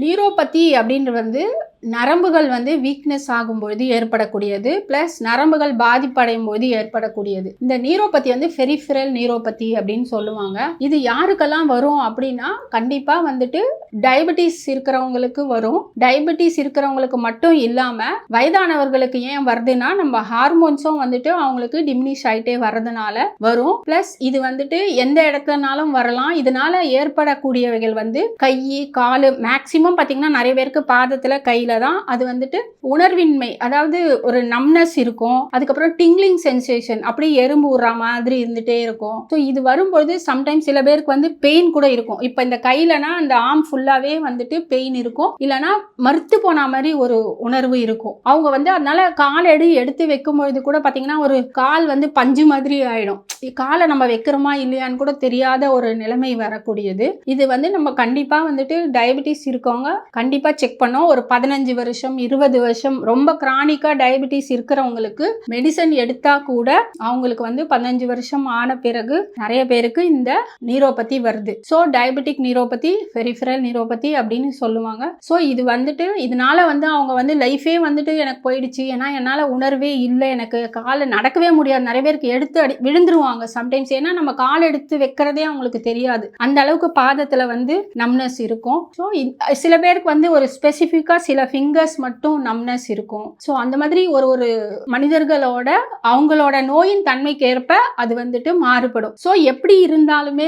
நீரோபதி அப்படின்றது நரம்புகள் weakness ஆகும்பொழுது ஏற்படக்கூடியது, plus நரம்புகள் பாதிப்படையும் போது ஏற்படக்கூடியது. இந்த நீரோபதி பெரிஃபரல் நீரோபதி அப்படின்னு சொல்லுவாங்க. இது யாருக்கெல்லாம் வரும் அப்படின்னா, கண்டிப்பா டயபெட்டிஸ் இருக்கிறவங்களுக்கு வரும். டயபெட்டிஸ் இருக்கிறவங்களுக்கு மட்டும் இல்லாம வயதானவர்களுக்கு ஏன் வருதுன்னா, நம்ம ஹார்மோன்ஸும் அவங்களுக்கு டிமினிஷ் ஆயிட்டே வர்றதுனால வரும். பிளஸ் இது எந்த இடத்துலனாலும் வரலாம். இதனால ஏற்படக்கூடியவைகள் கை காலு, மேக்சிமம் பாத்தீங்கன்னா நிறைய பேருக்கு பாதத்துல கையில தான் அது உணர்வின்மை, அதாவது ஒரு நம்னஸ் இருக்கும். அதுக்கப்புறம் டிங்லிங் சென்சேஷன், அப்படியே எறும்பு ஊறுற மாதிரி இருந்துட்டே இருக்கும். ஸோ இது வரும்போது சம்டைம்ஸ் சில பேருக்கு பெயின் கூட இருக்கும். இப்போ இந்த கையிலனா அந்த ஆர்ம் ஃபுல்லாவே பெயின் இருக்கும், இல்லைன்னா மறுத்து போன மாதிரி ஒரு உணர்வு இருக்கும். அவங்க அதனால கால் எடுத்து வைக்கும்பொழுது கூட பாத்தீங்கன்னா ஒரு கால் பஞ்சு மாதிரி ஆயிடும். காலை நம்ம வைக்கிறோமா இல்லையான்னு கூட தெரியாத ஒரு நிலைமை வரக்கூடியது. இது நம்ம கண்டிப்பா டயபெட்டிஸ் இருக்கவங்க கண்டிப்பா செக் பண்ணோம். ஒரு 15 வருஷம் 20 வருஷம் ரொம்ப கிரானிக்கா டயபெட்டிஸ் இருக்கிறவங்களுக்கு மெடிசன் எடுத்தா கூட அவங்களுக்கு 15 வருஷம் ஆன பிறகு நிறைய பேருக்கு இந்த நீரோபதி வருது. ஸோ டயபெட்டிக் நீரோபதி, பெரிஃபரல் நீரோபதி அப்படின்னு சொல்லுவாங்க. ஸோ இது இதனால அவங்க லைஃபே எனக்கு போயிடுச்சு, ஏன்னா என்னால உணர்வே இல்லை, எனக்கு காலை நடக்கவே முடியாது. நிறைய பேருக்கு எடுத்து விழுந்துருவாங்க சம்டைம்ஸ். ஏன்னா நம்ம கால் எடுத்து வைக்கிறதே அவங்களுக்கு தெரியாது, அந்த அளவுக்கு பாதத்துல நம்னஸ் இருக்கும். ஸோ சில பேருக்கு ஒரு ஸ்பெசிஃபிக்கா சில ஃபிங்கர்ஸ் மட்டும் நம்னஸ் இருக்கும். ஸோ அந்த மாதிரி ஒரு மனிதர்களோட அவங்களோட நோயின் தன்மைக்கு ஏற்ப அது மாறுபடும். ஸோ எப்படி இருந்தாலுமே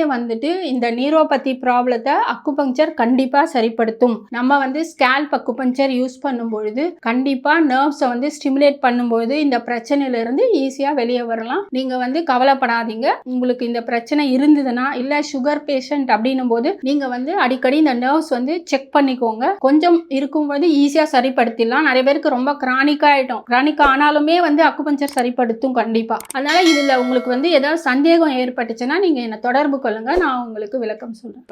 இந்த நீரோபதி ப்ராப்ளத்தை அக்குபங்க்சர் கண்டிப்பா சரிப்படுத்தும். நம்ம ஸ்கேல்ப் அக்குபங்க்சர் யூஸ் பண்ணும் பொழுது கண்டிப்பா நர்வ்ஸை ஸ்டிமுலேட் பண்ணும்போது இந்த பிரச்சனையில இருந்து ஈஸியா வெளியே வரலாம். நீங்க கவலைப்படாதீங்க. உங்களுக்கு இந்த பிரச்சனை இருந்ததுன்னா, இல்ல சுகர் பேஷண்ட் அப்படின்னும் போது நீங்க அடிக்கடி இந்த நர்வ்ஸ் செக் பண்ணிக்கோங்க. கொஞ்சம் இருக்கும்போது ஈஸியா சரிப்படுத்திடலாம். நிறைய பேருக்கு ரொம்ப கிரானிக்கா ஆயிட்டோம். கிரானிக்கா ஆனாலுமே அக்குபஞ்சர் சரிப்படுத்தும் கண்டிப்பா. அதனால இதுல உங்களுக்கு ஏதாவது சந்தேகம் ஏற்பட்டுச்சுன்னா நீங்க என்ன தொடர்பு கொள்ளுங்க, நான் உங்களுக்கு விளக்கம் சொல்றேன்.